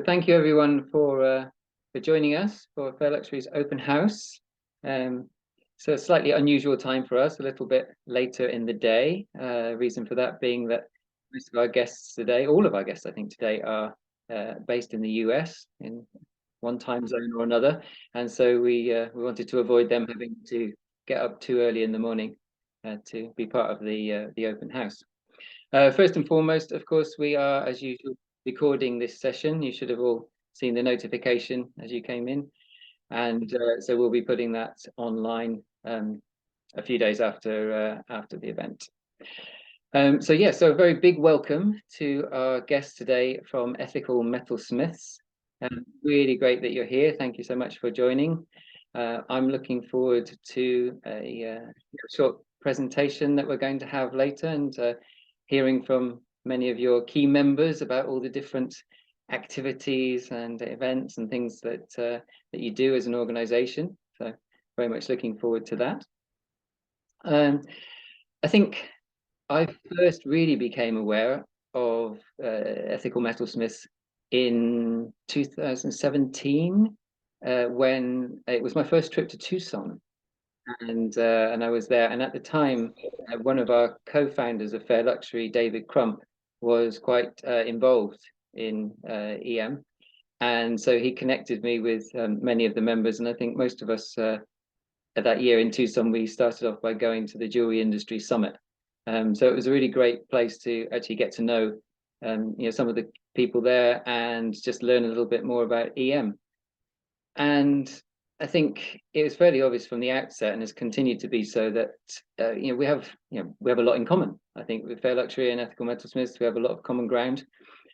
thank you everyone for joining us for Fair Luxury's open house. So a slightly unusual time for us, a little bit later in the day. Reason for that being that most of our guests today, all of our guests I think today, are based in the US in one time zone or another, and so we wanted to avoid them having to get up too early in the morning to be part of the open house. First and foremost, of course, we are, as usual, recording this session. You should have all seen the notification as you came in, and so we'll be putting that online a few days after the event. So a very big welcome to our guests today from Ethical Metalsmiths. Really great that you're here. Thank you so much for joining. I'm looking forward to a short presentation that we're going to have later, and hearing from many of your key members about all the different activities and events and things that you do as an organization. So very much looking forward to that. I think I first really became aware of Ethical Metalsmiths in 2017 when it was my first trip to Tucson. And I was there, and at the time, one of our co-founders of Fair Luxury, David Crump, was quite involved in EM, and so he connected me with many of the members. And I think most of us that year in Tucson, we started off by going to the Jewelry Industry Summit. So it was a really great place to actually get to know, some of the people there and just learn a little bit more about EM. And I think it was fairly obvious from the outset, and has continued to be so, that we have a lot in common. I think with Fair Luxury and Ethical Metalsmiths, we have a lot of common ground.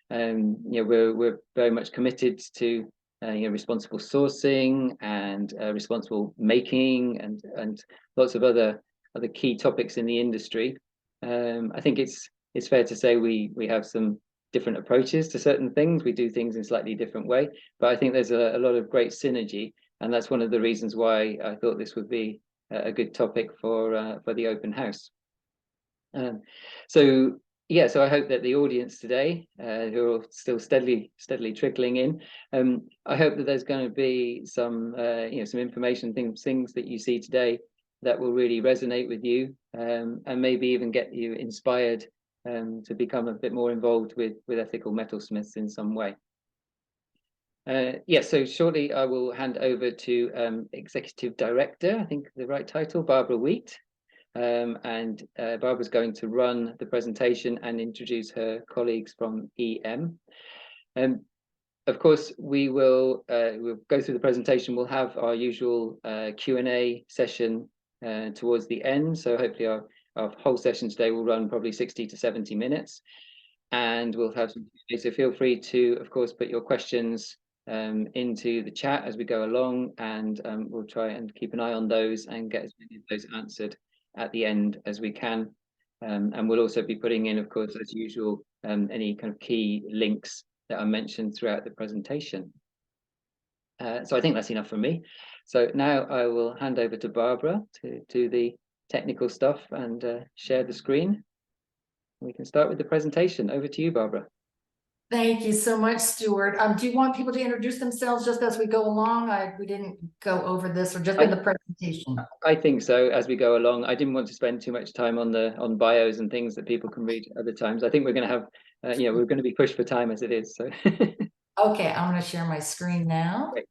We're very much committed to responsible sourcing and responsible making and lots of other key topics in the industry. I think it's fair to say we have some different approaches to certain things. We do things in a slightly different way, but I think there's a lot of great synergy. And that's one of the reasons why I thought this would be a good topic for the open house. So I hope that the audience today, who are still steadily trickling in, I hope that there's going to be some some information, things that you see today that will really resonate with you, and maybe even get you inspired to become a bit more involved with Ethical Metalsmiths in some way. So shortly I will hand over to Executive Director, I think the right title, Barbara Wheat. And Barbara's going to run the presentation and introduce her colleagues from EM. Of course, we'll go through the presentation. We'll have our usual Q&A session towards the end. So hopefully our whole session today will run probably 60 to 70 minutes. And we'll have some Q&A, so feel free to, of course, put your questions into the chat as we go along, and we'll try and keep an eye on those and get as many of those answered at the end as we can. And we'll also be putting in, of course, as usual, any kind of key links that are mentioned throughout the presentation. So I think that's enough from me. So now I will hand over to Barbara to do the technical stuff and share the screen. We can start with the presentation. Over to you, Barbara. Thank you so much, Stuart. Do you want people to introduce themselves just as we go along? We didn't go over this, or just in the presentation? I think so, as we go along. I didn't want to spend too much time on bios and things that people can read at other times. I think we're going to have, we're going to be pushed for time as it is. So. Okay, I'm going to share my screen now. Great.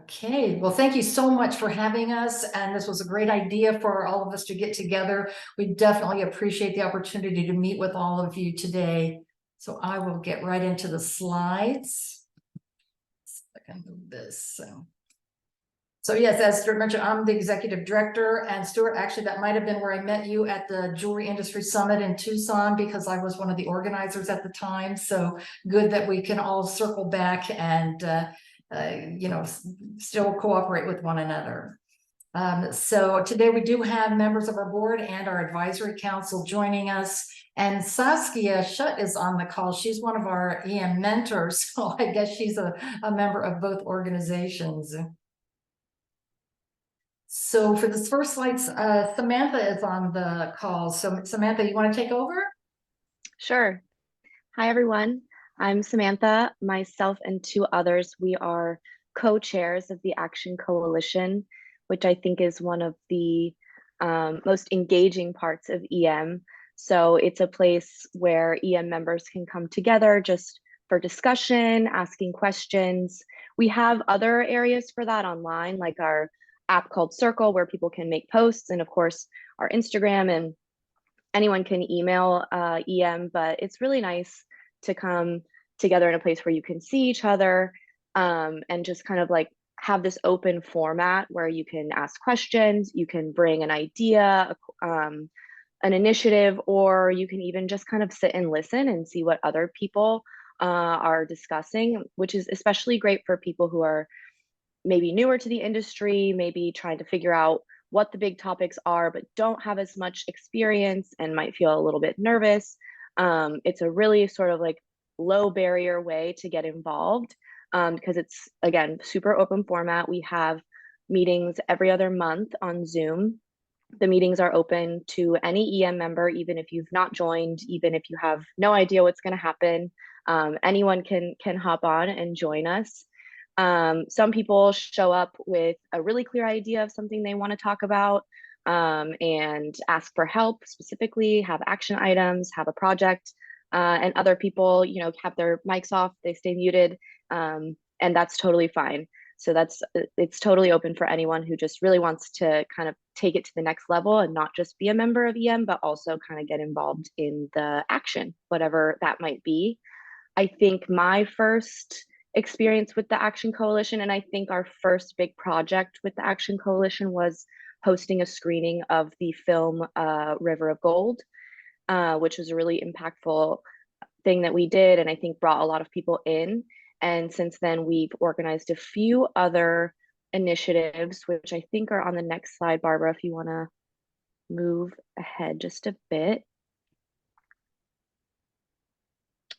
Okay, well, thank you so much for having us, and this was a great idea for all of us to get together. We definitely appreciate the opportunity to meet with all of you today. So I will get right into the slides. I can move this. So yes, as Stuart mentioned, I'm the Executive Director, and Stuart, actually that might have been where I met you at the Jewelry Industry Summit in Tucson, because I was one of the organizers at the time. So good that we can all circle back and still cooperate with one another. So today we do have members of our board and our advisory council joining us, and Saskia Schutt is on the call. She's one of our EM mentors, so I guess she's a member of both organizations. So for this first slide, Samantha is on the call. So Samantha, you want to take over? Sure. Hi, everyone. I'm Samantha. Myself and two others, we are co-chairs of the Action Coalition, which I think is one of the most engaging parts of EM. So it's a place where EM members can come together just for discussion, asking questions. We have other areas for that online, like our app called Circle, where people can make posts, and of course, our Instagram, and anyone can email EM, but it's really nice to come together in a place where you can see each other, and just kind of like have this open format where you can ask questions, you can bring an idea, an initiative, or you can even just kind of sit and listen and see what other people are discussing, which is especially great for people who are maybe newer to the industry, maybe trying to figure out what the big topics are, but don't have as much experience and might feel a little bit nervous. It's a really sort of like low barrier way to get involved, because it's, again, super open format. We have meetings every other month on Zoom. The meetings are open to any EM member, even if you've not joined, even if you have no idea what's going to happen. Anyone can hop on and join us. Some people show up with a really clear idea of something they want to talk about, and ask for help specifically, have action items, have a project, and other people, have their mics off, they stay muted, and that's totally fine. So it's totally open for anyone who just really wants to kind of take it to the next level and not just be a member of EM, but also kind of get involved in the action, whatever that might be. I think my first experience with the Action Coalition, and I think our first big project with the Action Coalition, was hosting a screening of the film River of Gold, which was a really impactful thing that we did, and I think brought a lot of people in. And since then, we've organized a few other initiatives, which I think are on the next slide, Barbara, if you want to move ahead just a bit.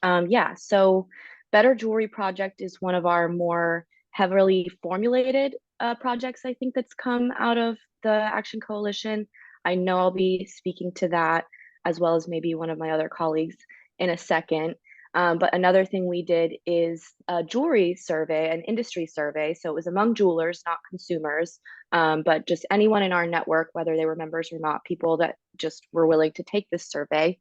Yeah, so Better Jewelry Project is one of our more heavily formulated projects, I think, that's come out of the Action Coalition. I know I'll be speaking to that, as well as maybe one of my other colleagues in a second. But another thing we did is a jewelry survey, an industry survey. So it was among jewelers, not consumers, but just anyone in our network, whether they were members or not, people that just were willing to take this survey.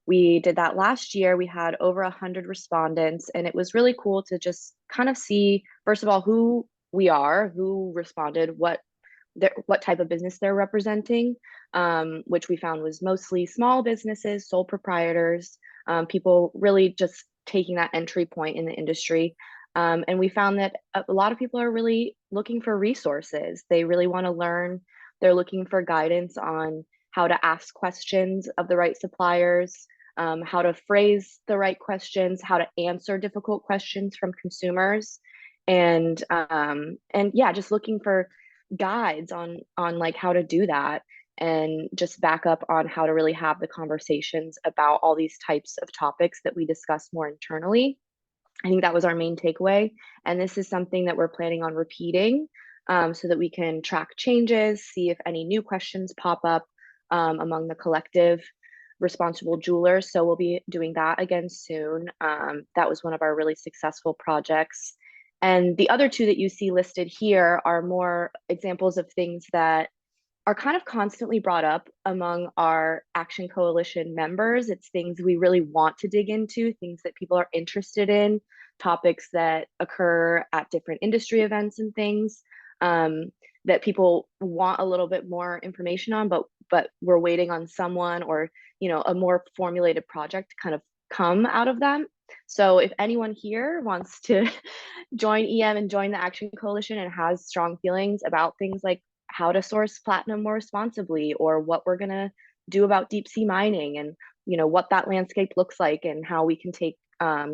We did that last year. We had over 100 respondents, and it was really cool to just kind of see, first of all, who we are, who responded, what type of business they're representing, which we found was mostly small businesses, sole proprietors, people really just taking that entry point in the industry. And we found that a lot of people are really looking for resources. They really want to learn. They're looking for guidance on how to ask questions of the right suppliers, how to phrase the right questions, how to answer difficult questions from consumers, and yeah, just looking for guides on like how to do that, and just back up on how to really have the conversations about all these types of topics that we discuss more internally. I think that was our main takeaway, and this is something that we're planning on repeating, so that we can track changes, see if any new questions pop up among the collective responsible jewelers. So we'll be doing that again soon. That was one of our really successful projects. And the other two that you see listed here are more examples of things that are kind of constantly brought up among our Action Coalition members. It's things we really want to dig into, things that people are interested in, topics that occur at different industry events and things, that people want a little bit more information on, but we're waiting on someone, or a more formulated project to kind of come out of them. So if anyone here wants to join EM and join the Action Coalition and has strong feelings about things like how to source platinum more responsibly, or what we're going to do about deep sea mining, and what that landscape looks like, and how we can take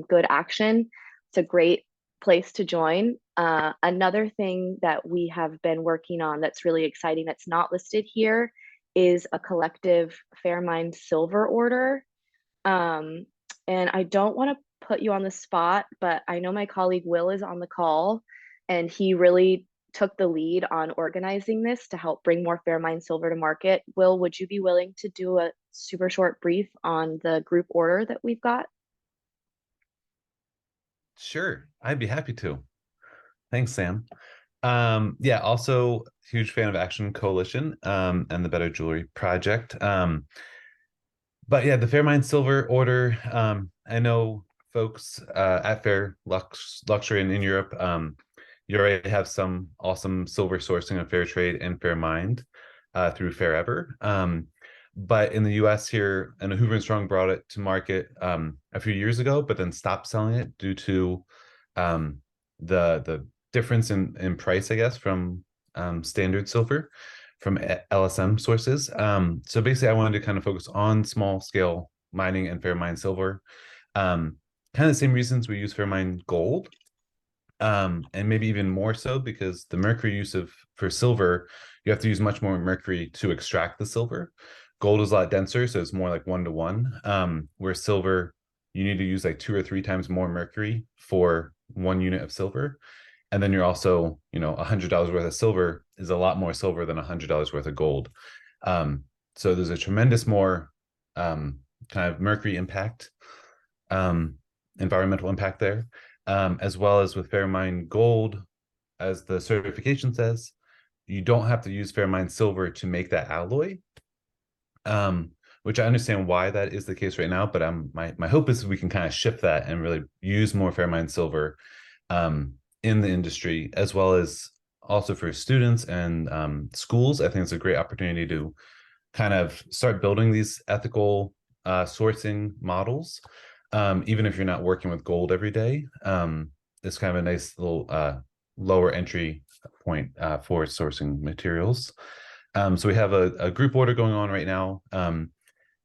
good action, it's a great place to join. Another thing that we have been working on that's really exciting, that's not listed here, is a collective Fairmine silver order. And I don't want to put you on the spot, but I know my colleague Will is on the call, and he really took the lead on organizing this to help bring more Fairmine silver to market. Will, would you be willing to do a super short brief on the group order that we've got? Sure, I'd be happy to. Thanks, Sam. Yeah, also huge fan of Action Coalition and the Better Jewelry Project. But yeah, the Fairmine Silver Order, I know folks at Fair Luxury and in Europe, you already have some awesome silver sourcing of fair trade and fair mind through Fairever. But in the US here, and Hoover and Strong brought it to market a few years ago, but then stopped selling it due to the difference in price, I guess, from standard silver from LSM sources. So basically, I wanted to kind of focus on small scale mining and fair mine silver. Kind of the same reasons we use fair mine gold, and maybe even more so because the mercury use for silver, you have to use much more mercury to extract the silver. Gold is a lot denser, so it's more like 1-to-1. Where silver, you need to use like 2 or 3 times more mercury for 1 unit of silver. And then you're also, $100 worth of silver is a lot more silver than $100 worth of gold. So there's a tremendous more kind of mercury impact, environmental impact there, as well as with Fairmine gold, as the certification says, you don't have to use Fairmine silver to make that alloy, which I understand why that is the case right now, but my hope is we can kind of shift that and really use more Fairmine silver in the industry, as well as also for students and schools. I think it's a great opportunity to kind of start building these ethical sourcing models, even if you're not working with gold every day. It's kind of a nice little lower entry point for sourcing materials. So we have a group order going on right now.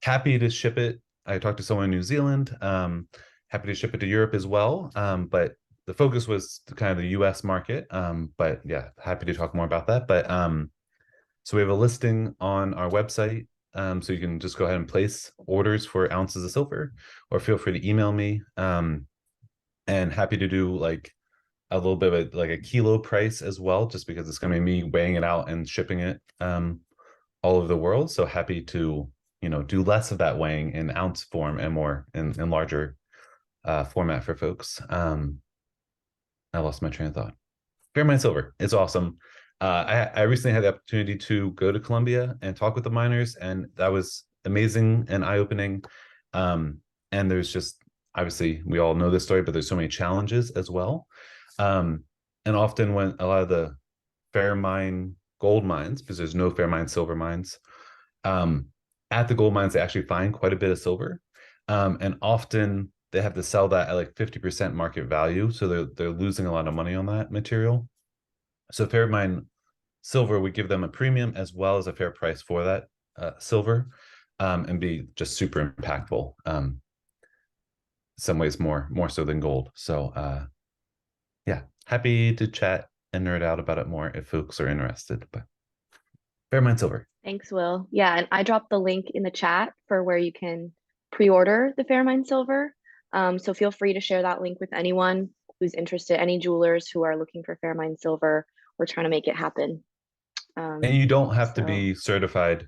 Happy to ship it. I talked to someone in New Zealand. Happy to ship it to Europe as well. But the focus was kind of the US market. But yeah, happy to talk more about that. But so we have a listing on our website. So you can just go ahead and place orders for ounces of silver, or feel free to email me. And happy to do like a little bit of a kilo price as well, just because it's going to be me weighing it out and shipping it all over the world. So happy to do less of that weighing in ounce form and more in larger format for folks. I lost my train of thought. Fairmine silver, it's awesome. I recently had the opportunity to go to Colombia and talk with the miners, and that was amazing and eye-opening. And there's just, obviously, we all know this story, but there's so many challenges as well. And often when a lot of the Fairmine gold mines, because there's no Fairmine silver mines, at the gold mines, they actually find quite a bit of silver. And often they have to sell that at like 50% market value. So they're losing a lot of money on that material. So Fairmine silver, we give them a premium as well as a fair price for that silver, and be just super impactful. Some ways more so than gold. So yeah, happy to chat and nerd out about it more if folks are interested. But Fairmine silver. Thanks, Will. Yeah, and I dropped the link in the chat for where you can pre-order the Fairmine silver. So feel free to share that link with anyone who's interested, any jewelers who are looking for Fairmine silver. We're trying to make it happen. And you don't have to be certified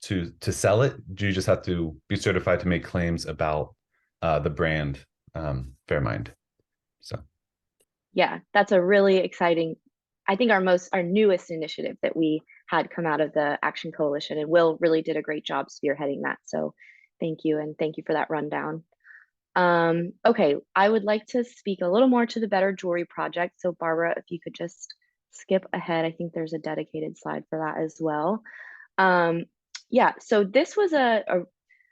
to sell it. You just have to be certified to make claims about the brand Fairmine. So yeah, that's a really exciting, I think our newest initiative that we had come out of the Action Coalition, and Will really did a great job spearheading that. So thank you, and thank you for that rundown. Okay, I would like to speak a little more to the Better Jewelry Project. So Barbara, if you could just skip ahead, I think there's a dedicated slide for that as well. Yeah, so this was an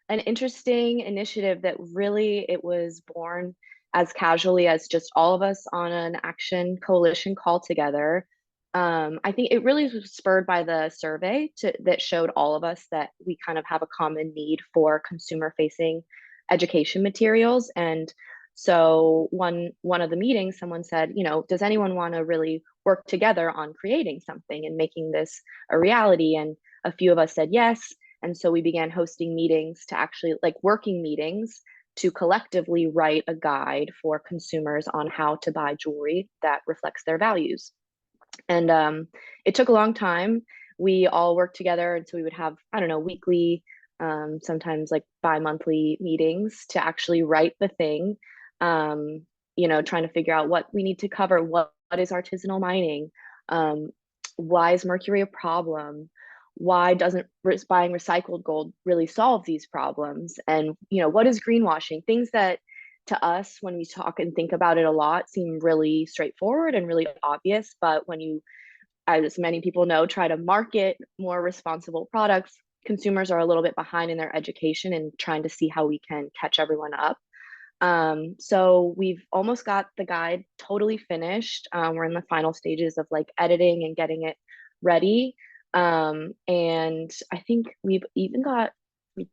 interesting initiative that really, it was born as casually as just all of us on an Action Coalition call together. I think it really was spurred by the survey that showed all of us that we kind of have a common need for consumer-facing education materials. And so one of the meetings, someone said, does anyone want to really work together on creating something and making this a reality? And a few of us said yes. And so we began hosting meetings to actually, like working meetings, to collectively write a guide for consumers on how to buy jewelry that reflects their values. And it took a long time. We all worked together, and so we would have, I don't know, weekly, sometimes like bi-monthly meetings to actually write the thing. Trying to figure out what we need to cover. What is artisanal mining? Why is mercury a problem? Why doesn't buying recycled gold really solve these problems? And what is greenwashing? Things that to us, when we talk and think about it a lot, seem really straightforward and really obvious. But when you, as many people know, try to market more responsible products, consumers are a little bit behind in their education and trying to see how we can catch everyone up. So we've almost got the guide totally finished. We're in the final stages of like editing and getting it ready. And I think we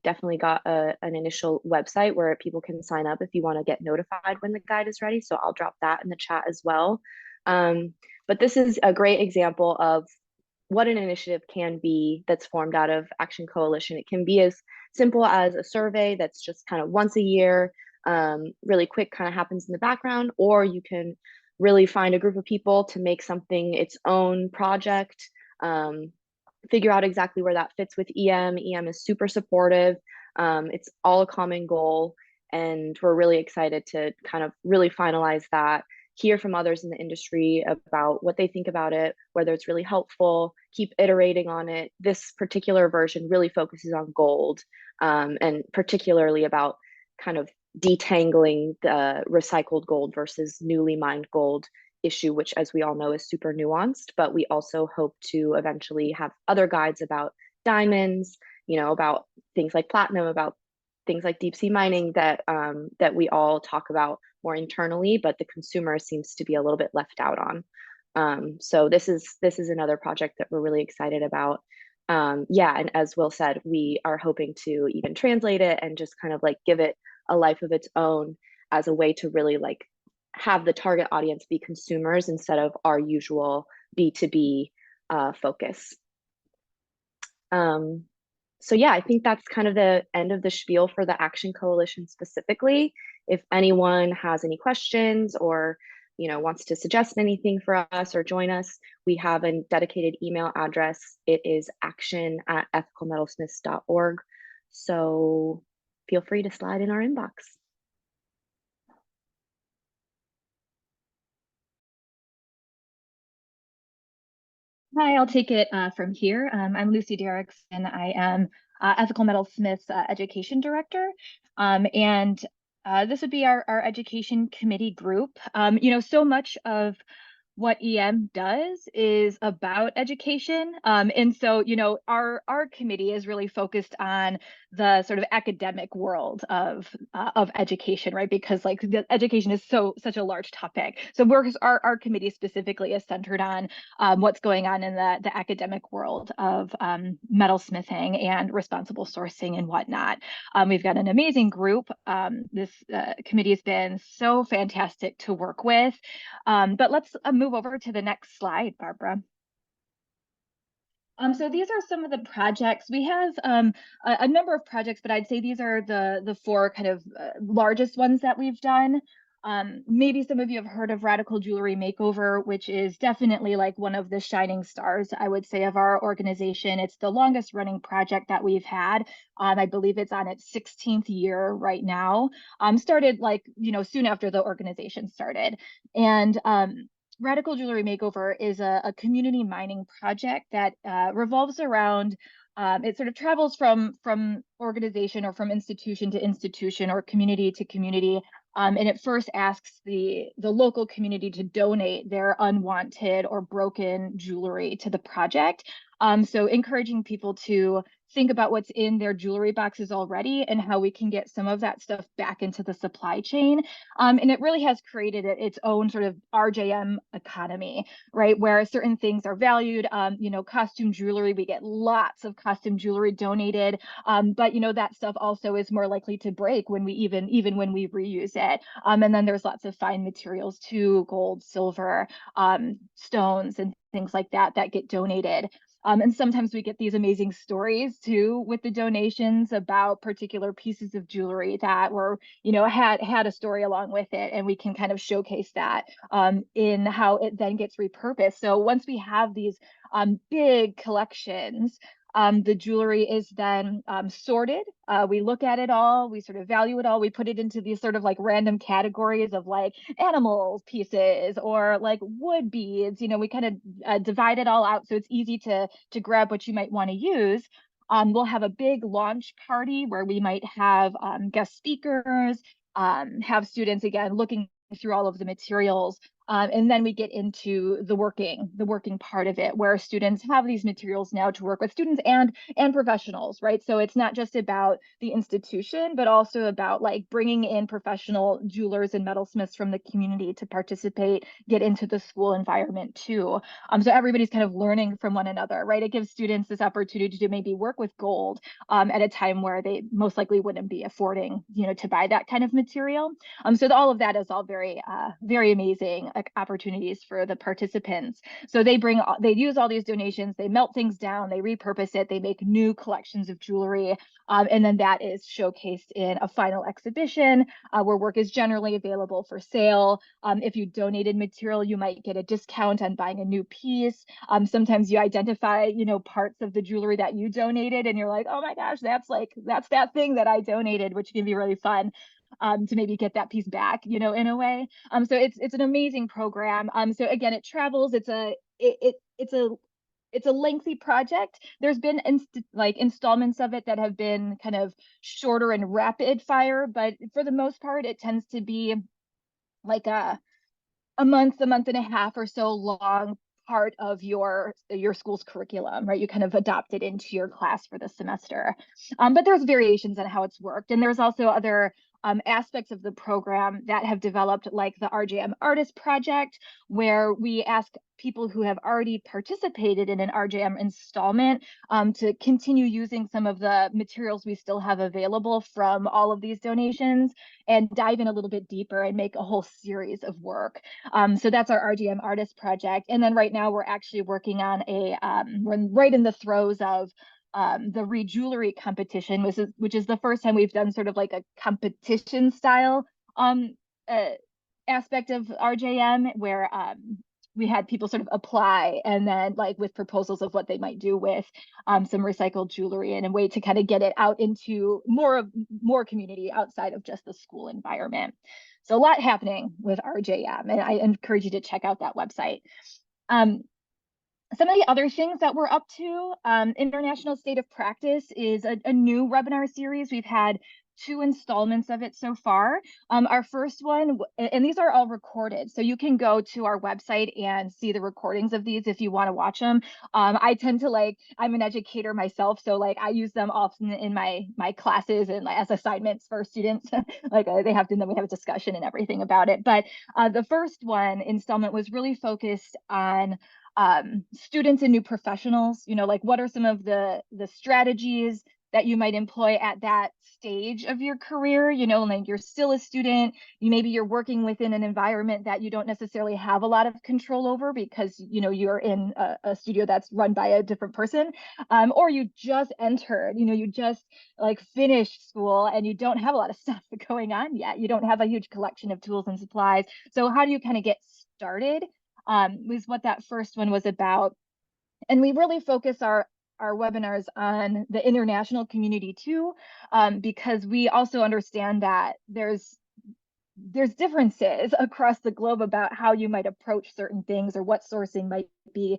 definitely got an initial website where people can sign up if you want to get notified when the guide is ready. So I'll drop that in the chat as well. But this is a great example of what an initiative can be that's formed out of Action Coalition. It can be as simple as a survey that's just kind of once a year, really quick, kind of happens in the background, or you can really find a group of people to make something its own project, figure out exactly where that fits with EM. EM is super supportive. It's all a common goal, and we're really excited to kind of really finalize that, hear from others in the industry about what they think about it, whether it's really helpful, keep iterating on it. This particular version really focuses on gold, and particularly about kind of detangling the recycled gold versus newly mined gold issue, which, as we all know, is super nuanced. But we also hope to eventually have other guides about diamonds, about things like platinum, about things like deep sea mining that we all talk about more internally, but the consumer seems to be a little bit left out on. So this is another project that we're really excited about. And as Will said, we are hoping to even translate it and just kind of like give it a life of its own as a way to really like have the target audience be consumers instead of our usual B2B focus. So yeah, I think that's kind of the end of the spiel for the Action Coalition specifically. If anyone has any questions or wants to suggest anything for us or join us, we have a dedicated email address. It is action@ethicalmetalsmiths.org. So feel free to slide in our inbox. Hi, I'll take it from here. I'm Lucy Derrickson. I am Ethical Metalsmiths Education Director. And this would be our education committee group. So much of what EM does is about education. And so, our committee is really focused on the sort of academic world of education, right? Because like the education is such a large topic. So our committee specifically is centered on what's going on in the academic world of metalsmithing and responsible sourcing and whatnot. We've got an amazing group. This committee has been so fantastic to work with. But let's move over to the next slide, Barbara. So these are some of the projects. We have a number of projects, but I'd say these are the four kind of largest ones that we've done. Maybe some of you have heard of Radical Jewelry Makeover, which is definitely like one of the shining stars, I would say, of our organization. It's the longest running project that we've had. I believe it's on its 16th year right now. Started soon after the organization started. And Radical Jewelry Makeover is a community mining project that revolves around, it sort of travels from organization or from institution to institution or community to community. And it first asks the local community to donate their unwanted or broken jewelry to the project. So encouraging people to think about what's in their jewelry boxes already and how we can get some of that stuff back into the supply chain. And it really has created its own sort of RJM economy, right? Where certain things are valued. Costume jewelry, we get lots of costume jewelry donated, but that stuff also is more likely to break when we even when we reuse it. And then there's lots of fine materials too, gold, silver, stones, and things like that get donated. And sometimes we get these amazing stories too with the donations about particular pieces of jewelry that were, had a story along with it, and we can kind of showcase that in how it then gets repurposed. So once we have these big collections, the jewelry is then sorted. We look at it all, we sort of value it all. We put it into these sort of like random categories of like animal pieces or like wood beads. We kind of divide it all out so it's easy to grab what you might want to use. We'll have a big launch party where we might have guest speakers, have students again looking through all of the materials. And then we get into the working part of it, where students have these materials now to work with students and professionals, right? So it's not just about the institution, but also about like bringing in professional jewelers and metalsmiths from the community to participate, get into the school environment too. So everybody's kind of learning from one another, right? It gives students this opportunity to maybe work with gold at a time where they most likely wouldn't be affording, to buy that kind of material. So all of that is all very, very amazing opportunities for the participants. So they use all these donations, they melt things down, they repurpose it, they make new collections of jewelry, and then that is showcased in a final exhibition where work is generally available for sale. If you donated material, you might get a discount on buying a new piece. Sometimes you identify, parts of the jewelry that you donated, and you're like, oh my gosh, that's that thing that I donated, which can be really fun. To maybe get that piece back, in a way. So it's an amazing program. So again, it travels. It's a lengthy project. There's been installments of it that have been kind of shorter and rapid fire, but for the most part, it tends to be like a month and a half or so long part of your school's curriculum, right? You kind of adopt it into your class for the semester. But there's variations on how it's worked. And there's also other aspects of the program that have developed, like the RJM Artist Project, where we ask people who have already participated in an RJM installment to continue using some of the materials we still have available from all of these donations and dive in a little bit deeper and make a whole series of work. So that's our RGM Artist Project. And then right now we're actually working on we're right in the throes of the re-jewelry competition, which is the first time we've done sort of like a competition style aspect of RJM, where we had people sort of apply and then like with proposals of what they might do with some recycled jewelry, and a way to kind of get it out into more community outside of just the school environment. So a lot happening with RJM, and I encourage you to check out that website. Some of the other things that we're up to, International State of Practice is a new webinar series. We've had 2 installments of it so far. Our first one, and these are all recorded, so you can go to our website and see the recordings of these if you want to watch them. I tend to I'm an educator myself, so I use them often in my classes and as assignments for students. They have to, then we have a discussion and everything about it. But the first one installment was really focused on students and new professionals. What are some of the strategies that you might employ at that stage of your career? You're still a student, maybe you're working within an environment that you don't necessarily have a lot of control over because you're in a studio that's run by a different person, or you just entered, you just finished school and you don't have a lot of stuff going on yet. You don't have a huge collection of tools and supplies. So how do you kind of get started? Was what that first one was about. And we really focus our webinars on the international community too, because we also understand that there's differences across the globe about how you might approach certain things or what sourcing might be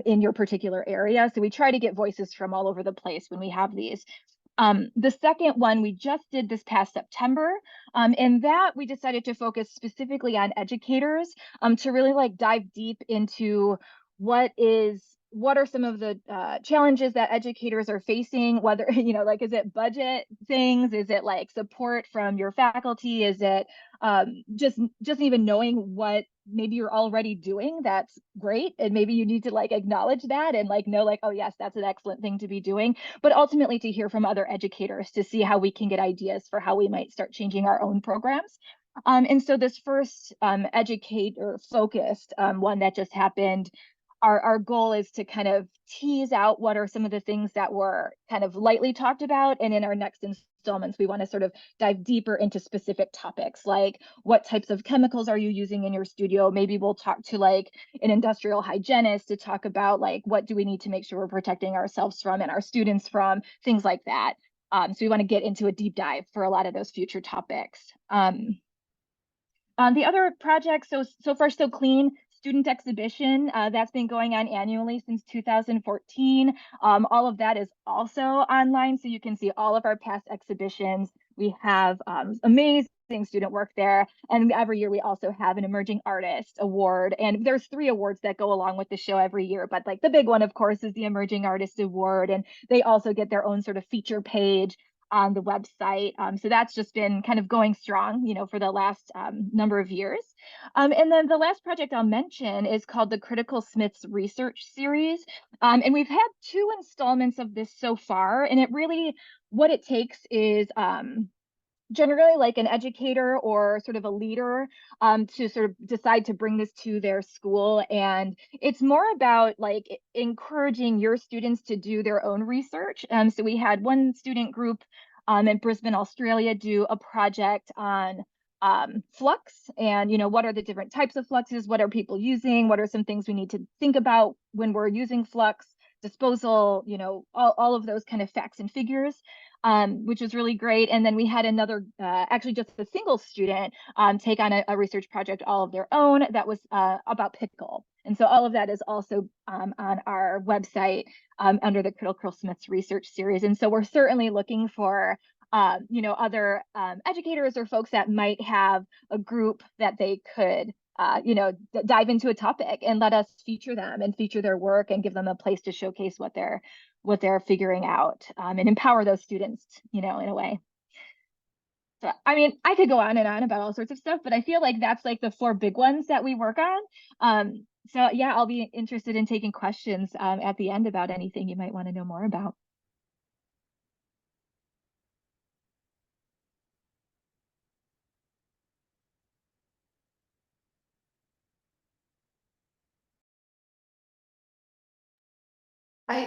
in your particular area. So we try to get voices from all over the place when we have these. The second one we just did this past September, and that we decided to focus specifically on educators to really dive deep into what are some of the challenges that educators are facing, whether, is it budget things? Is it support from your faculty? Is it just even knowing what maybe you're already doing that's great, and maybe you need to acknowledge that and know oh yes, that's an excellent thing to be doing, but ultimately to hear from other educators to see how we can get ideas for how we might start changing our own programs. And so this first educator focused one that just happened our goal is to kind of tease out what are some of the things that were kind of lightly talked about. And in our next installments, we want to sort of dive deeper into specific topics, like what types of chemicals are you using in your studio? Maybe we'll talk to like an industrial hygienist to talk about like, what do we need to make sure we're protecting ourselves from and our students from, things like that. So we want to get into a deep dive for a lot of those future topics. The other project, so far so clean, student exhibition that's been going on annually since 2014. All of that is also online, so you can see all of our past exhibitions. We have amazing student work there, and every year we also have an emerging artist award, and there's 3 awards that go along with the show every year, but like the big one of course is the emerging artist award, and they also get their own sort of feature page on the website. So that's just been kind of going strong, you know, for the last number of years. And then the last project I'll mention is called the Critical Smiths Research Series. And we've had 2 installments of this so far, and it really, what it takes is generally like an educator or sort of a leader to sort of decide to bring this to their school. And it's more about like encouraging your students to do their own research. So we had one student group in Brisbane, Australia, do a project on flux and, you know, what are the different types of fluxes? What are people using? What are some things we need to think about when we're using flux, disposal, you know, all of those kind of facts and figures. Which was really great. And then we had another, actually just a single student take on a research project all of their own that was about pickle. And so all of that is also on our website under the Critical Smiths Research Series. And so we're certainly looking for, you know, other educators or folks that might have a group that they could you know, dive into a topic and let us feature them and feature their work and give them a place to showcase what they're figuring out and empower those students, you know, in a way. So, I mean, I could go on and on about all sorts of stuff, but I feel like that's like the 4 big ones that we work on. So yeah, I'll be interested in taking questions at the end about anything you might want to know more about.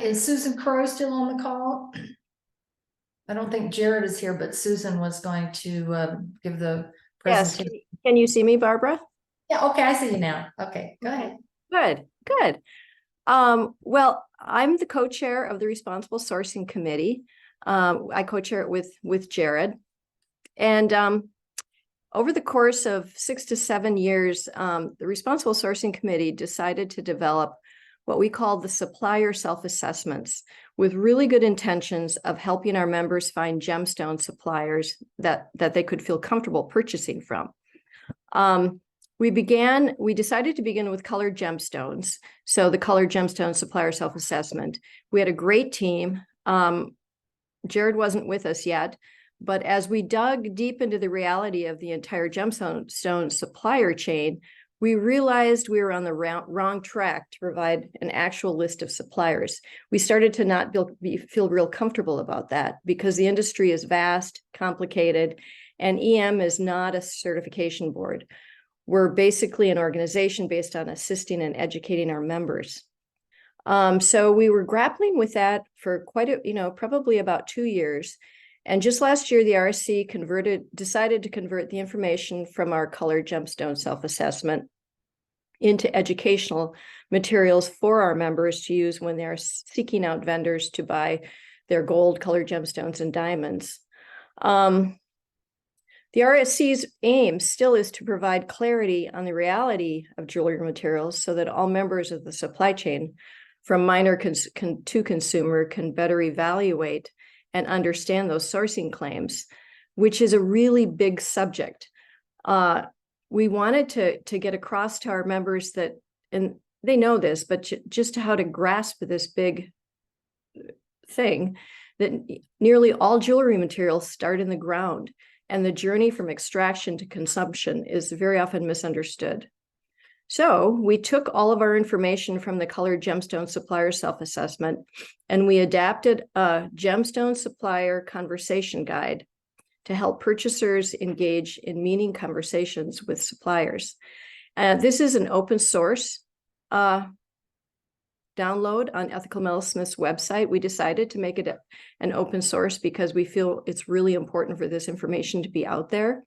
Is Susan Crowe still on the call? I don't think Jared is here, but Susan was going to give the Yes, presentation. can you see me, Barbara? Yeah, okay, I see you now. Okay, go ahead. Good. Well, I'm the co-chair of the Responsible Sourcing Committee. I co-chair it with Jared. And over the course of 6 to 7 years, the Responsible Sourcing Committee decided to develop what we call the supplier self-assessments, with really good intentions of helping our members find gemstone suppliers that they could feel comfortable purchasing from. We decided to begin with colored gemstones. So the colored gemstone supplier self-assessment. We had a great team. Jared wasn't with us yet, but as we dug deep into the reality of the entire gemstone supplier chain, we realized we were on the wrong track to provide an actual list of suppliers. We started to not feel real comfortable about that because the industry is vast, complicated, and EM is not a certification board. We're basically an organization based on assisting and educating our members. So we were grappling with that for quite a, probably about 2 years. And just last year, the RSC decided to convert the information from our colored gemstone self-assessment into educational materials for our members to use when they're seeking out vendors to buy their gold, colored gemstones, and diamonds. The RSC's aim still is to provide clarity on the reality of jewelry materials so that all members of the supply chain, from miner to consumer, can better evaluate and understand those sourcing claims, which is a really big subject. We wanted to get across to our members that, and they know this, but just how to grasp this big thing, that nearly all jewelry materials start in the ground, and the journey from extraction to consumption is very often misunderstood. So we took all of our information from the colored gemstone supplier self-assessment, and we adapted a gemstone supplier conversation guide to help purchasers engage in meaning conversations with suppliers. This is an open source download on Ethical Metalsmiths website. We decided to make it an open source because we feel it's really important for this information to be out there.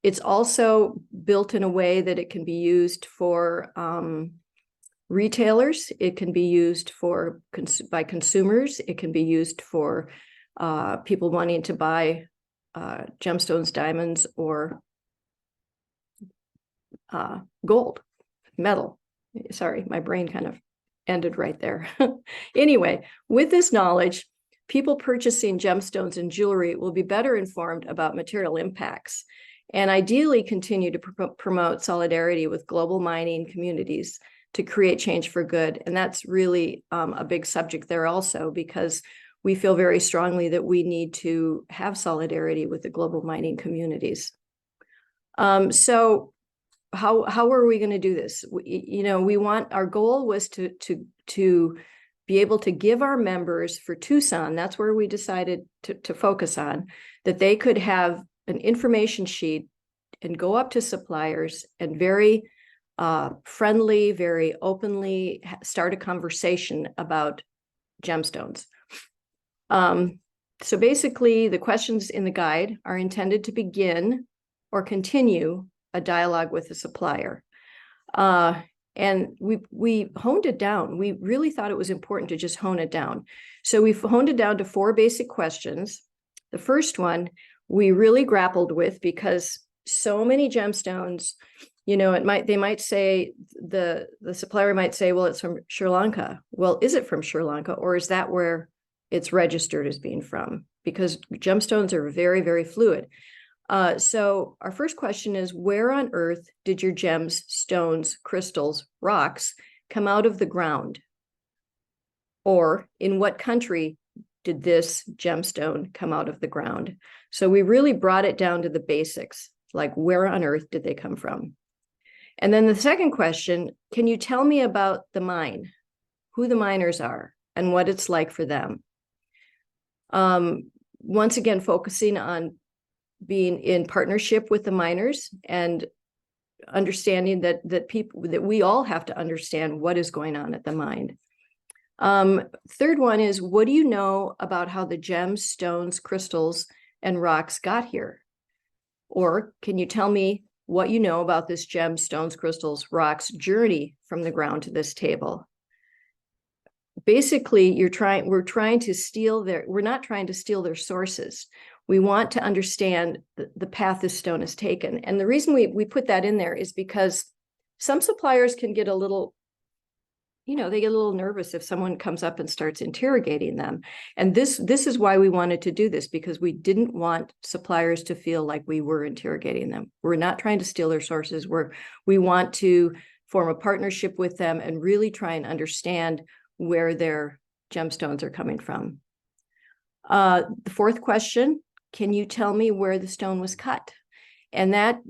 It's also built in a way that it can be used for retailers. It can be used for by consumers. It can be used for people wanting to buy gemstones, diamonds, or gold, metal. Sorry, my brain kind of ended right there. Anyway, with this knowledge, people purchasing gemstones and jewelry will be better informed about material impacts and ideally continue to promote solidarity with global mining communities to create change for good. And that's really a big subject there also, because we feel very strongly that we need to have solidarity with the global mining communities. So how are we going to do this? Our goal was to be able to give our members for Tucson, that's where we decided to focus on, that they could have an information sheet and go up to suppliers and very friendly, very openly start a conversation about gemstones. So basically, the questions in the guide are intended to begin or continue a dialogue with the supplier. And we honed it down. We really thought it was important to just hone it down. So we've honed it down to 4 basic questions. The first one we really grappled with because so many gemstones, they might say, the supplier might say, well, it's from Sri Lanka. Well, is it from Sri Lanka, or is that where it's registered as being from? Because gemstones are very, very fluid. So our first question is, where on earth did your gems, stones, crystals, rocks come out of the ground? Or in what country did this gemstone come out of the ground? So we really brought it down to the basics, like where on earth did they come from? And then the second question, can you tell me about the mine, who the miners are, and what it's like for them? Once again, focusing on being in partnership with the miners and understanding that we all have to understand what is going on at the mine. Third one is, what do you know about how the gems, stones, crystals, and rocks got here? Or can you tell me what you know about this gem, stones, crystals, rocks journey from the ground to this table? Basically, we're trying to steal we're not trying to steal their sources. We want to understand the path this stone has taken. And the reason we put that in there is because some suppliers can get a little, they get a little nervous if someone comes up and starts interrogating them. And this is why we wanted to do this, because we didn't want suppliers to feel like we were interrogating them. We're not trying to steal their sources. We want to form a partnership with them and really try and understand where their gemstones are coming from. The fourth question, can you tell me where the stone was cut? And that,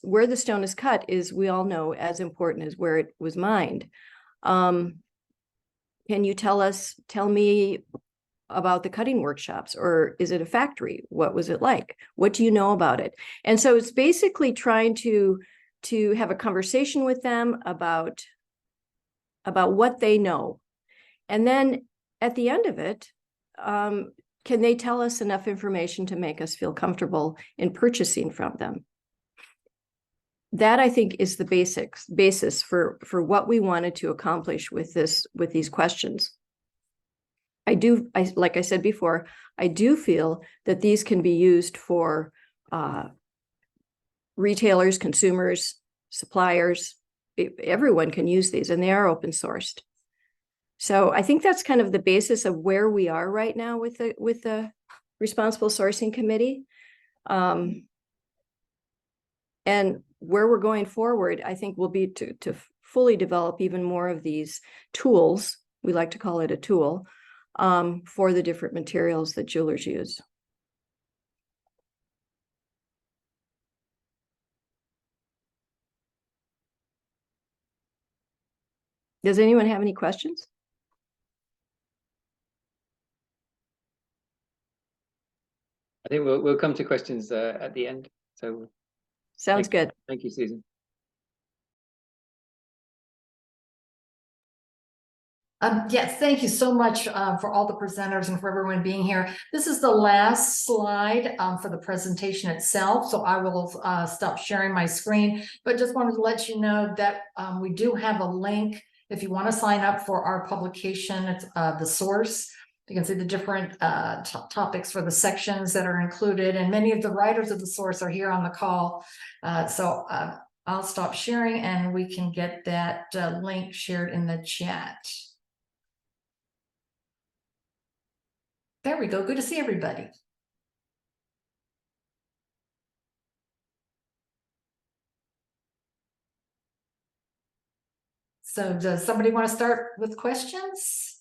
where the stone is cut is, we all know, as important as where it was mined. Can you tell me about the cutting workshops, or is it a factory? What was it like? What do you know about it? And so it's basically trying to have a conversation with them about what they know. And then at the end of it, can they tell us enough information to make us feel comfortable in purchasing from them? That, I think, is the basis for what we wanted to accomplish with these questions. Like I said before, I do feel that these can be used for retailers, consumers, suppliers. Everyone can use these, and they are open sourced. So I think that's kind of the basis of where we are right now with the Responsible Sourcing Committee. And where we're going forward, I think, will be to fully develop even more of these tools. We like to call it a tool for the different materials that jewelers use. Does anyone have any questions? I think we'll come to questions at the end. So Sounds good. Thank you, Susan. Yes, thank you so much for all the presenters and for everyone being here. This is the last slide for the presentation itself, so I will stop sharing my screen, but just wanted to let you know that we do have a link if you want to sign up for our publication. It's the source. You can see the different topics for the sections that are included, and many of the writers of the source are here on the call. So I'll stop sharing and we can get that link shared in the chat. There we go. Good to see everybody. So does somebody want to start with questions?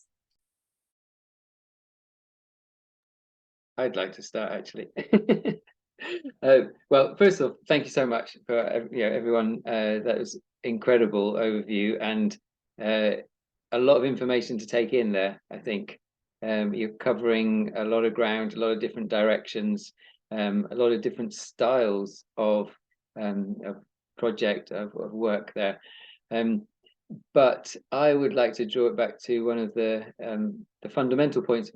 I'd like to start, actually. Well, first of all, thank you so much for everyone. That was incredible overview, and a lot of information to take in there. I think you're covering a lot of ground, a lot of different directions, a lot of different styles of project of work there. But I would like to draw it back to one of the fundamental points of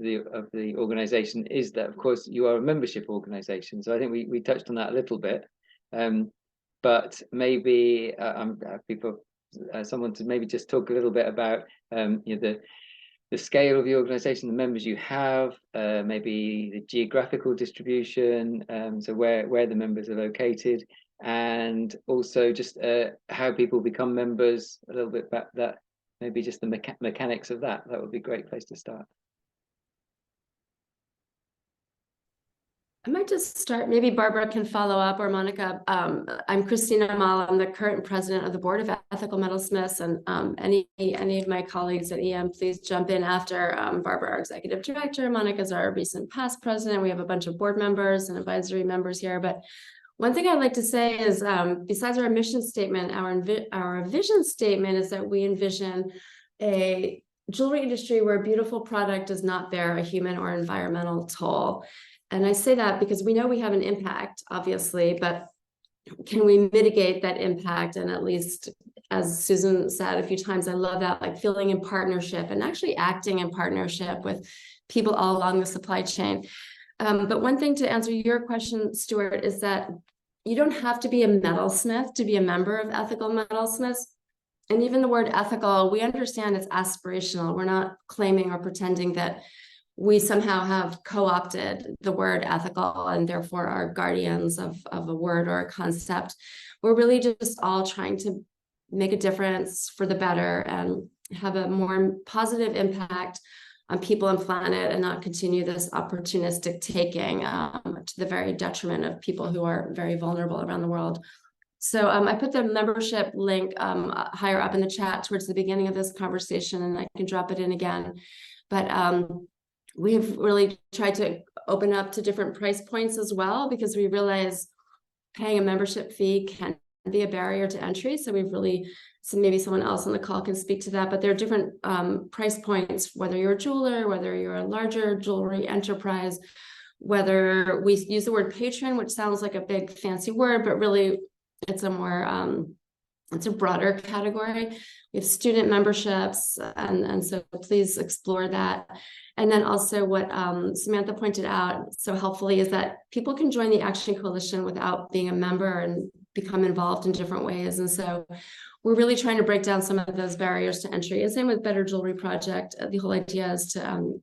the organization, is that, of course, you are a membership organization. So I think we touched on that a little bit, but maybe I'm happy for someone to maybe just talk a little bit about the scale of the organization, the members you have, maybe the geographical distribution, so where the members are located, and also just how people become members, a little bit about that, maybe just the mechanics of that. That would be a great place to start. I might just start, maybe Barbara can follow up, or Monica. I'm Christina Amal. I'm the current president of the board of Ethical Metalsmiths, and any of my colleagues at EM, please jump in after. Barbara, our executive director, Monica's our recent past president. We have a bunch of board members and advisory members here, but one thing I'd like to say is, besides our mission statement, our vision statement is that we envision a jewelry industry where a beautiful product does not bear a human or environmental toll. And I say that because we know we have an impact, obviously, but can we mitigate that impact? And at least, as Susan said a few times, I love that, like feeling in partnership and actually acting in partnership with people all along the supply chain. But one thing to answer your question, Stuart, is that you don't have to be a metalsmith to be a member of Ethical Metalsmiths. And even the word ethical, we understand it's aspirational. We're not claiming or pretending that we somehow have co-opted the word ethical and therefore are guardians of a word or a concept. We're really just all trying to make a difference for the better and have a more positive impact on people and planet, and not continue this opportunistic taking to the very detriment of people who are very vulnerable around the world. So I put the membership link higher up in the chat towards the beginning of this conversation, and I can drop it in again. But we've really tried to open up to different price points as well, because we realize paying a membership fee can be a barrier to entry. So we've really, so maybe someone else on the call can speak to that, but there are different price points, whether you're a jeweler, whether you're a larger jewelry enterprise, whether we use the word patron, which sounds like a big fancy word, but really it's a more, it's a broader category. We have student memberships, and so please explore that. And then also what Samantha pointed out so helpfully is that people can join the Action Coalition without being a member and become involved in different ways. And so we're really trying to break down some of those barriers to entry. And same with Better Jewelry Project. The whole idea is to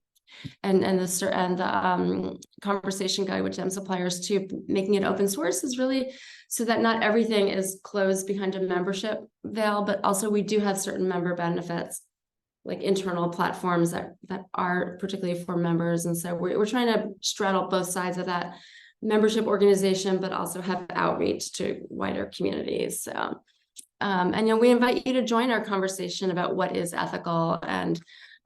and the conversation guide with gem suppliers to making it open source is really so that not everything is closed behind a membership veil, but also we do have certain member benefits, like internal platforms that are particularly for members. And so we're trying to straddle both sides of that membership organization, but also have outreach to wider communities. So, and we invite you to join our conversation about what is ethical and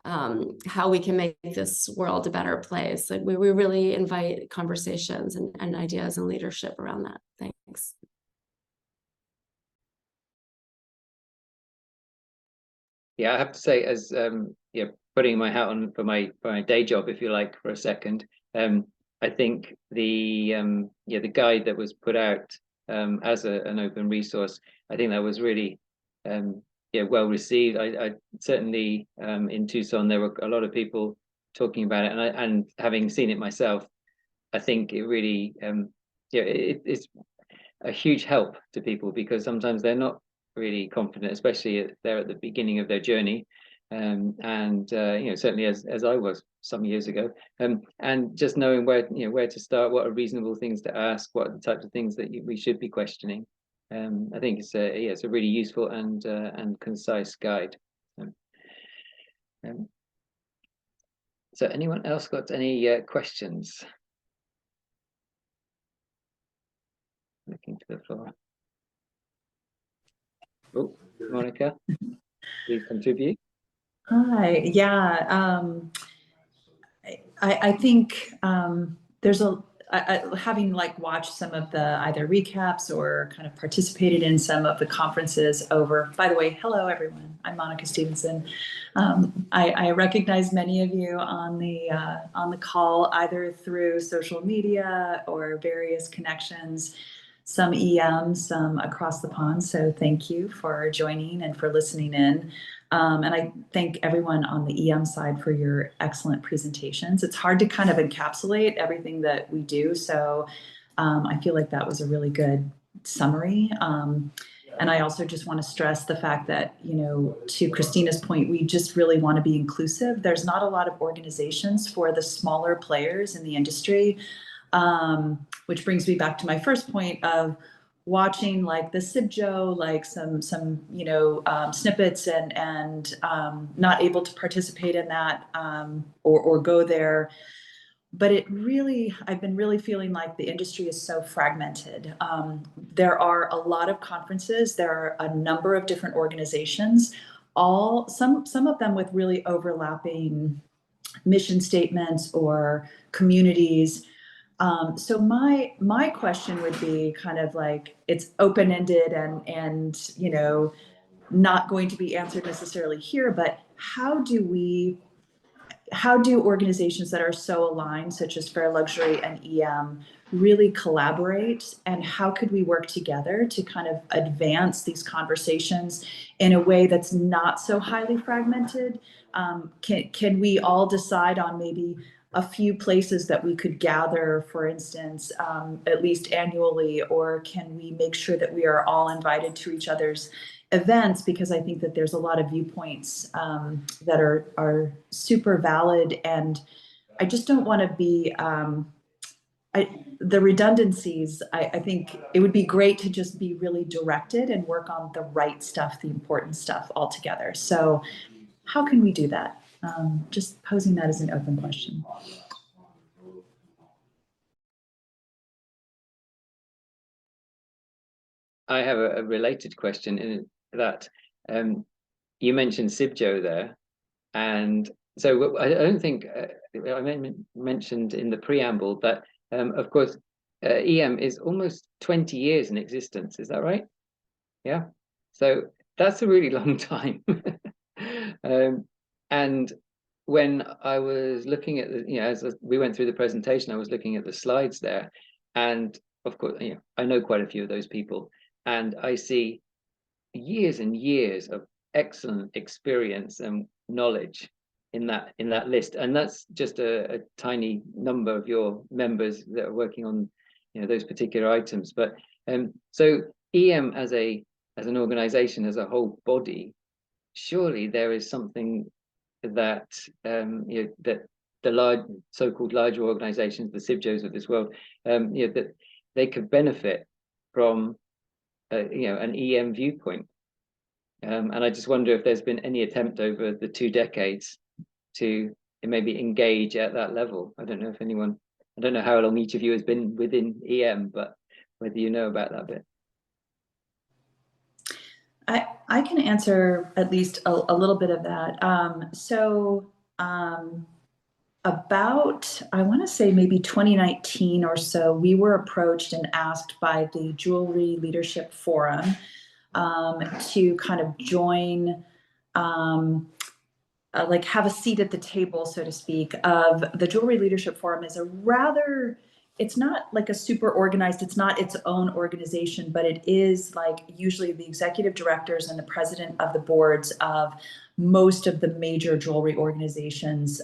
how we can make this world a better place. Like we really invite conversations and ideas and leadership around that. Thanks. Yeah, I have to say, as putting my hat on for my day job, if you like, for a second, I think the guide that was put out as an open resource, I think that was really yeah, well received. I certainly in Tucson there were a lot of people talking about it, and having seen it myself, I think it really yeah, it's a huge help to people, because sometimes they're not really confident, especially they're at the beginning of their journey, and you know, certainly as I was some years ago, and just knowing where, you know, where to start, what are reasonable things to ask, what are the types of things that we should be questioning. I think it's a, yeah, it's a really useful and concise guide. Um, so anyone else got any questions? Looking to the floor. Oh, Monica, please contribute. Hi, yeah. I think there's having like watched some of the either recaps or kind of participated in some of the conferences over. By the way, hello everyone. I'm Monica Stevenson. I recognize many of you on the call, either through social media or various connections. Some EM, some across the pond. So thank you for joining and for listening in. And I thank everyone on the EM side for your excellent presentations. It's hard to kind of encapsulate everything that we do. So I feel like that was a really good summary. And I also just want to stress the fact that, you know, to Christina's point, we just really want to be inclusive. There's not a lot of organizations for the smaller players in the industry, which brings me back to my first point of watching like the CIBJO, like some you know, snippets and not able to participate in that or go there. But it really, I've been really feeling like the industry is so fragmented. There are a lot of conferences. There are a number of different organizations, some of them with really overlapping mission statements or communities. So my question would be kind of like, it's open-ended and you know, not going to be answered necessarily here, but how do organizations that are so aligned, such as Fair Luxury and EM, really collaborate, and how could we work together to kind of advance these conversations in a way that's not so highly fragmented? Can we all decide on maybe a few places that we could gather, for instance, at least annually, or can we make sure that we are all invited to each other's events? Because I think that there's a lot of viewpoints that are super valid, and I just don't want to be the redundancies. I think it would be great to just be really directed and work on the right stuff, the important stuff all together. So how can we do that? Just posing that as an open question. I have a related question in that you mentioned CIBJO there, and so I don't think I mentioned in the preamble that of course EM is almost 20 years in existence. Is that right? Yeah. So that's a really long time. And when I was looking at the, you know, as we went through the presentation, I was looking at the slides there, and of course, you know, I know quite a few of those people, and I see years and years of excellent experience and knowledge in that list, and that's just a tiny number of your members that are working on, you know, those particular items. But so EM as an organization, as a whole body, surely there is something that you know, that the large so-called larger organizations, the CIBJOs of this world, you know, that they could benefit from you know, an EM viewpoint. And I just wonder if there's been any attempt over the 2 decades to maybe engage at that level. I don't know if anyone, I don't know how long each of you has been within EM, but whether you know about that bit. I can answer at least a little bit of that. About, I want to say maybe 2019 or so, we were approached and asked by the Jewelry Leadership Forum to kind of join, like have a seat at the table, so to speak, of the Jewelry Leadership Forum. Is a rather it's not like a super organized, it's not its own organization, but it is like usually the executive directors and the president of the boards of most of the major jewelry organizations.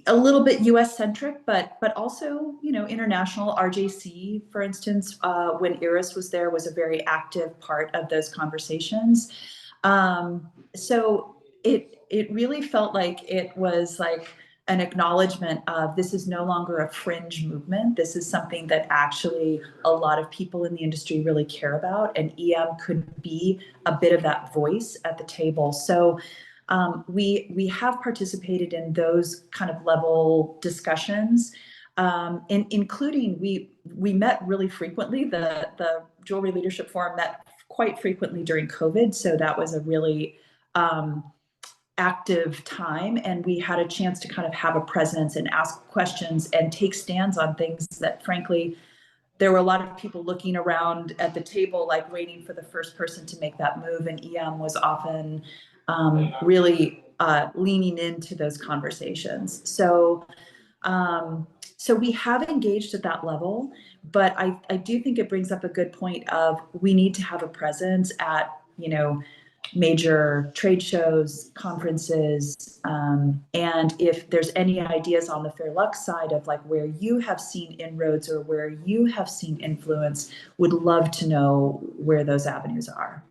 A little bit US centric, but also, you know, international. RJC, for instance, when Iris was there, was a very active part of those conversations. So it really felt like it was like an acknowledgement of this is no longer a fringe movement. This is something that actually a lot of people in the industry really care about, and EM could be a bit of that voice at the table. So we have participated in those kind of level discussions, including we met really frequently. The Jewelry Leadership Forum met quite frequently during COVID, so that was a really active time, and we had a chance to kind of have a presence and ask questions and take stands on things that, frankly, there were a lot of people looking around at the table, like waiting for the first person to make that move, and EM was often really leaning into those conversations. So we have engaged at that level, but I do think it brings up a good point of we need to have a presence at, you know, major trade shows, conferences, and if there's any ideas on the Fairlux side of like where you have seen inroads or where you have seen influence, would love to know where those avenues are.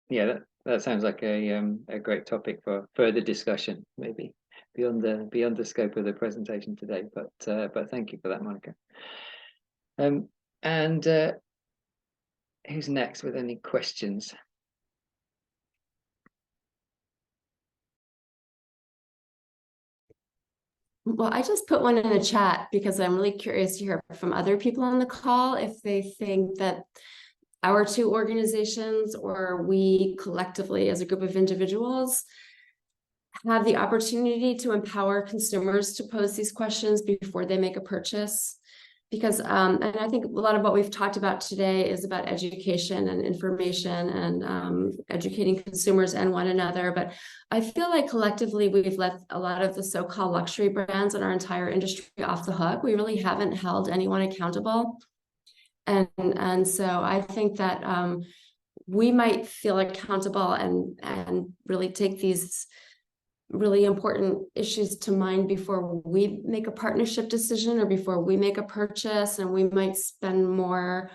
Yeah, that sounds like a great topic for further discussion, maybe beyond the scope of the presentation today. But thank you for that, Monica. And who's next with any questions? Well, I just put one in the chat because I'm really curious to hear from other people on the call if they think that our two organizations or we collectively as a group of individuals have the opportunity to empower consumers to pose these questions before they make a purchase. Because, and I think a lot of what we've talked about today is about education and information and educating consumers and one another. But I feel like collectively we've let a lot of the so-called luxury brands in our entire industry off the hook. We really haven't held anyone accountable. And so I think that we might feel accountable and really take these really important issues to mind before we make a partnership decision or before we make a purchase, and we might spend more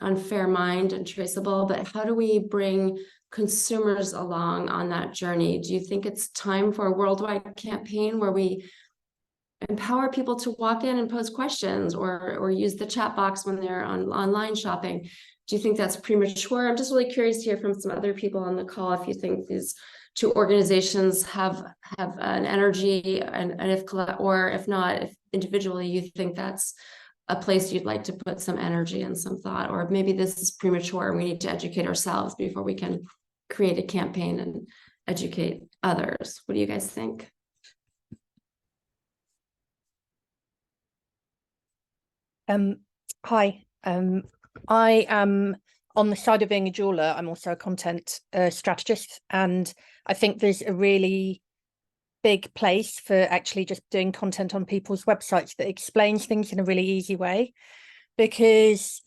on fair mind and traceable. But how do we bring consumers along on that journey? Do you think it's time for a worldwide campaign where we empower people to walk in and pose questions or use the chat box when they're online shopping? Do you think that's premature? I'm just really curious to hear from some other people on the call if you think these two organizations have an energy and if not, if individually you think that's a place you'd like to put some energy and some thought, or maybe this is premature and we need to educate ourselves before we can create a campaign and educate others. What do you guys think? Hi, I am on the side of being a jeweler. I'm also a content strategist, and I think there's a really big place for actually just doing content on people's websites that explains things in a really easy way, because,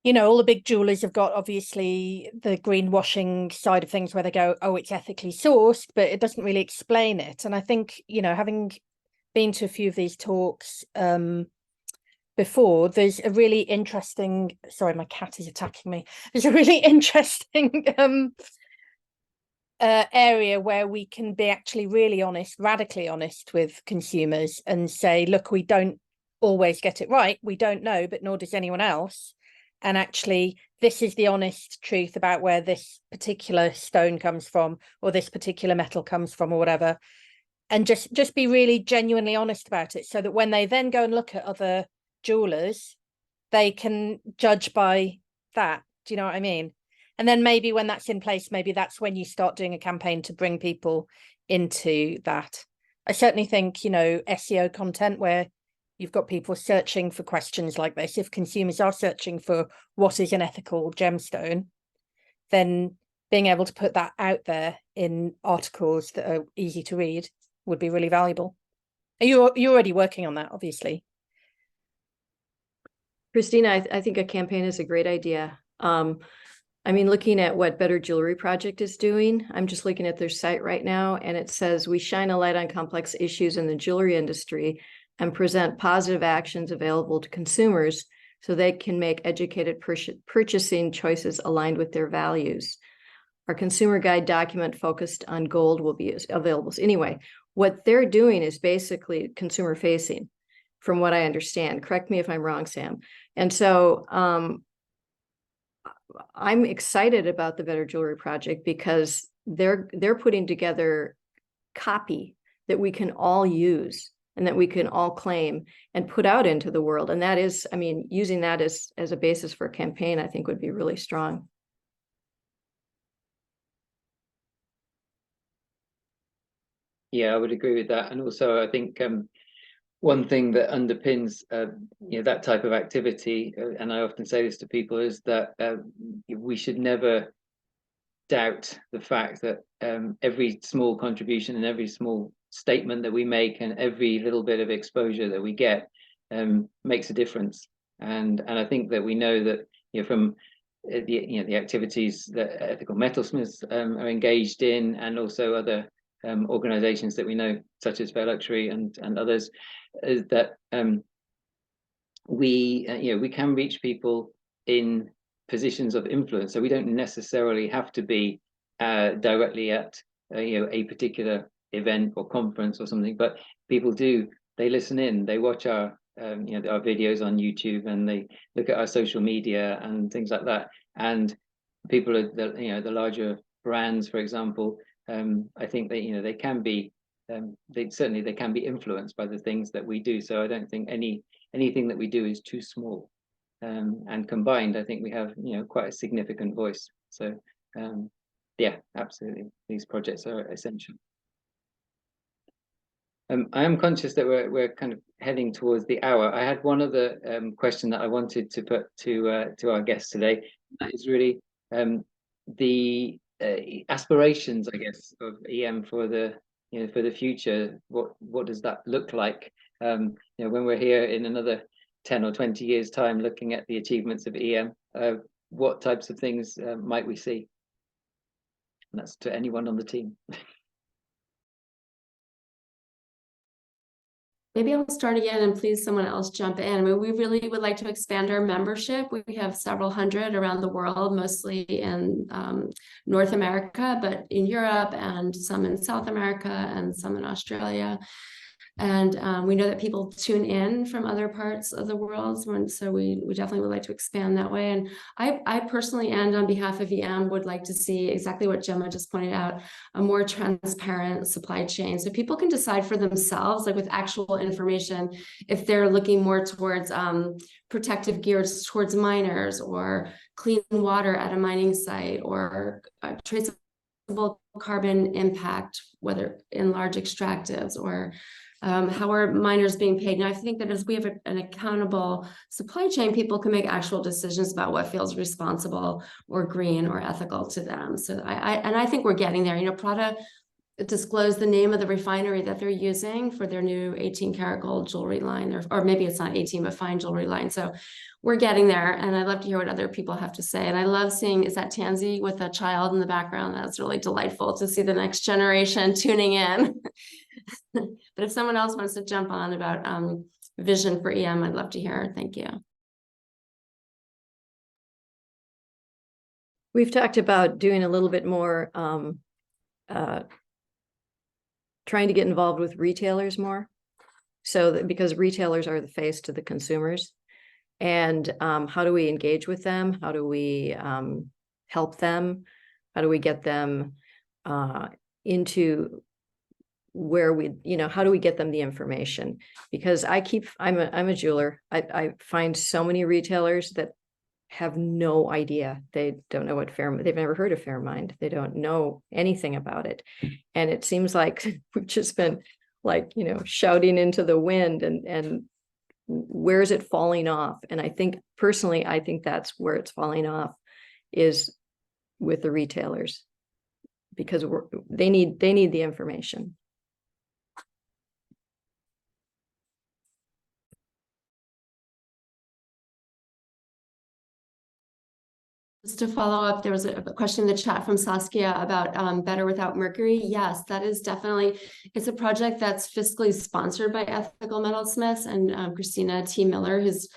you know, all the big jewelers have got obviously the greenwashing side of things where they go, oh, it's ethically sourced, but it doesn't really explain it. And I think, you know, having been to a few of these talks before, there's a really interesting, sorry, my cat is attacking me. There's a really interesting area where we can be actually really honest, radically honest with consumers and say, look, we don't always get it right. We don't know, but nor does anyone else. And actually, this is the honest truth about where this particular stone comes from, or this particular metal comes from, or whatever. And just be really genuinely honest about it, so that when they then go and look at other jewelers, they can judge by that. Do you know what I mean? And then maybe when that's in place, maybe that's when you start doing a campaign to bring people into that. I certainly think, you know, SEO content where you've got people searching for questions like this, if consumers are searching for what is an ethical gemstone, then being able to put that out there in articles that are easy to read would be really valuable. You're already working on that, obviously. Christina, I think a campaign is a great idea. I mean, looking at what Better Jewelry Project is doing, I'm just looking at their site right now, and it says we shine a light on complex issues in the jewelry industry and present positive actions available to consumers so they can make educated purchasing choices aligned with their values. Our consumer guide document focused on gold will be available. So anyway, what they're doing is basically consumer facing, from what I understand. Correct me if I'm wrong, Sam. And so I'm excited about the Better Jewelry Project because they're putting together copy that we can all use and that we can all claim and put out into the world. And that is, I mean, using that as a basis for a campaign, I think would be really strong. Yeah, I would agree with that. And also, I think one thing that underpins that type of activity, and I often say this to people, is that we should never doubt the fact that every small contribution and every small statement that we make and every little bit of exposure that we get makes a difference. And I think that we know that from the activities that Ethical Metalsmiths are engaged in, and also other organizations that we know, such as Fair Luxury and others, is that we can reach people in positions of influence. So we don't necessarily have to be directly at a particular event or conference or something, but people they listen in, they watch our our videos on YouTube, and they look at our social media and things like that. And people are the larger brands, for example. I think that they can be they can be influenced by the things that we do. So I don't think anything that we do is too small. And combined, I think we have quite a significant voice. So yeah, absolutely, these projects are essential. I am conscious that we're kind of heading towards the hour. I had one other question that I wanted to put to our guests today. That is really the aspirations, I guess, of EM for the for the future. What does that look like? When we're here in another 10 or 20 years' time, looking at the achievements of EM, what types of things might we see? And that's to anyone on the team. Maybe I'll start again, and please someone else jump in. I mean, we really would like to expand our membership. We have several hundred around the world, mostly in North America, but in Europe, and some in South America, and some in Australia. And we know that people tune in from other parts of the world. So we definitely would like to expand that way. And I personally, and on behalf of EM, would like to see exactly what Gemma just pointed out, a more transparent supply chain. So people can decide for themselves, like with actual information, if they're looking more towards protective gears towards miners, or clean water at a mining site, or traceable carbon impact, whether in large extractives, or how are miners being paid. And I think that as we have an accountable supply chain, people can make actual decisions about what feels responsible or green or ethical to them. So I think we're getting there. Prada disclosed the name of the refinery that they're using for their new 18 karat gold jewelry line, or maybe it's not 18, but fine jewelry line. So we're getting there, and I'd love to hear what other people have to say. And I love seeing, is that Tansy with a child in the background? That's really delightful to see the next generation tuning in. But if someone else wants to jump on about vision for EM, I'd love to hear. Thank you. We've talked about doing a little bit more, trying to get involved with retailers more. So that, because retailers are the face to the consumers. And how do we engage with them? How do we help them? How do we get them into where how do we get them the information? Because I'm a jeweler. I find so many retailers that have no idea. They don't know what they've never heard of Fairmind. They don't know anything about it. And it seems like we've just been like, shouting into the wind, and where is it falling off? And I think personally, that's where it's falling off, is with the retailers. because they need the information. Just to follow up, there was a question in the chat from Saskia about Better Without Mercury. Yes, that is definitely, it's a project that's fiscally sponsored by Ethical Metalsmiths and Christina T. Miller, who's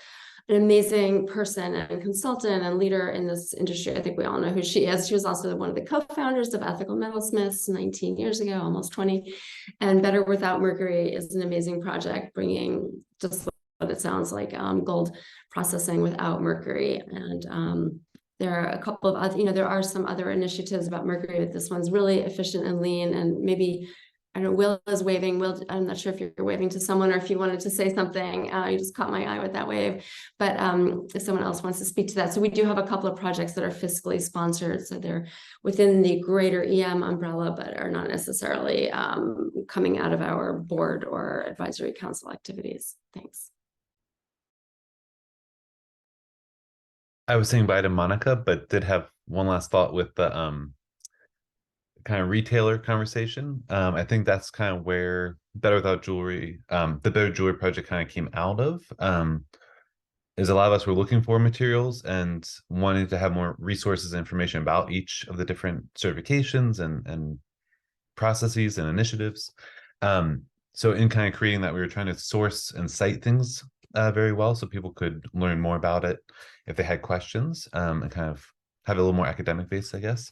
an amazing person and consultant and leader in this industry. I think we all know who she is. She was also one of the co-founders of Ethical Metalsmiths 19 years ago, almost 20. And Better Without Mercury is an amazing project, bringing just what it sounds like, gold processing without mercury. And there are a couple of other, there are some other initiatives about mercury, but this one's really efficient and lean. And maybe, I don't know, Will is waving. Will, I'm not sure if you're waving to someone or if you wanted to say something. You just caught my eye with that wave. But if someone else wants to speak to that. So we do have a couple of projects that are fiscally sponsored. So they're within the greater EM umbrella, but are not necessarily coming out of our board or advisory council activities. Thanks. I was saying bye to Monica, but did have one last thought with the kind of retailer conversation. I think that's kind of where Better Without Jewelry, the Better Jewelry project kind of came out of. Is a lot of us were looking for materials and wanting to have more resources and information about each of the different certifications and processes and initiatives. So in kind of creating that, we were trying to source and cite things very well so people could learn more about it if they had questions, and kind of have a little more academic base, I guess.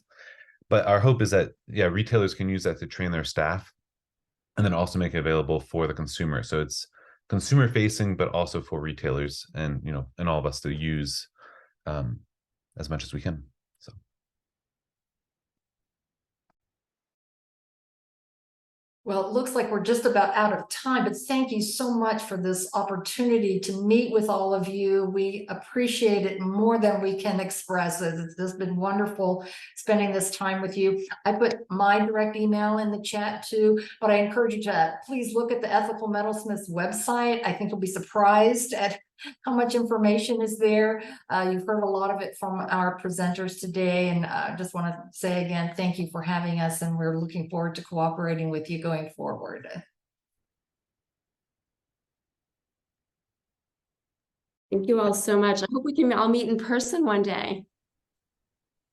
But our hope is that, yeah, retailers can use that to train their staff and then also make it available for the consumer. So it's consumer facing, but also for retailers and, and all of us to use as much as we can. So. Well, it looks like we're just about out of time, but thank you so much for this opportunity to meet with all of you. We appreciate it more than we can express. It's been wonderful spending this time with you. I put my direct email in the chat too, but I encourage you to please look at the Ethical Metalsmiths website. I think you'll be surprised at how much information is there. You've heard a lot of it from our presenters today, and I just want to say again, thank you for having us, and we're looking forward to cooperating with you going forward. Thank you all so much. I hope we can all meet in person one day.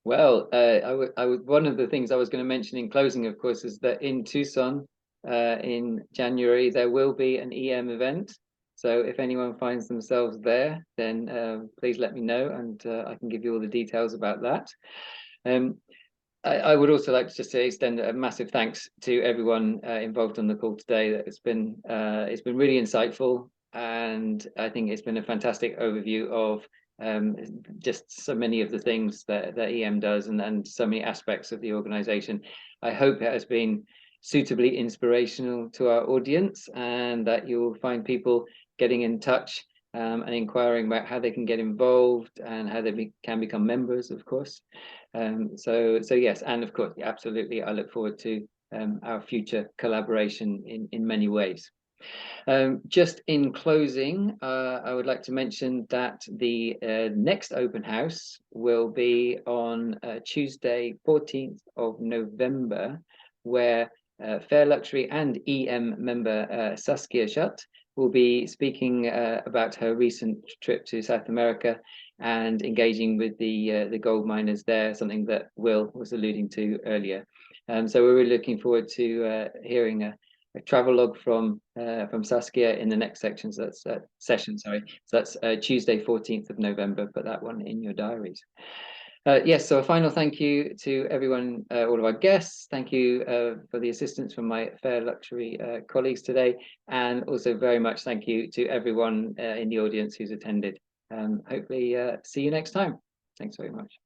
Well, one of the things I was going to mention in closing, of course, is that in Tucson in January, there will be an EM event. So if anyone finds themselves there, then please let me know, and I can give you all the details about that. I would also like to just extend a massive thanks to everyone involved on the call today. That it's been really insightful, and I think it's been a fantastic overview of just so many of the things that EM does, and so many aspects of the organization. I hope it has been suitably inspirational to our audience, and that you'll find people getting in touch and inquiring about how they can get involved and how they can become members, of course. So yes, and of course, absolutely, I look forward to our future collaboration in many ways. Just in closing, I would like to mention that the next open house will be on Tuesday, 14th of November, where Fair Luxury and EM member Saskia Schutt will be speaking about her recent trip to South America and engaging with the gold miners there, something that Will was alluding to earlier. So we're really looking forward to hearing a travelogue from Saskia in the next section. So that's session, sorry. So that's Tuesday, 14th of November. Put that one in your diaries. Yes, so a final thank you to everyone, all of our guests. Thank you for the assistance from my Fair Luxury colleagues today. And also very much thank you to everyone in the audience who's attended. Hopefully see you next time. Thanks very much.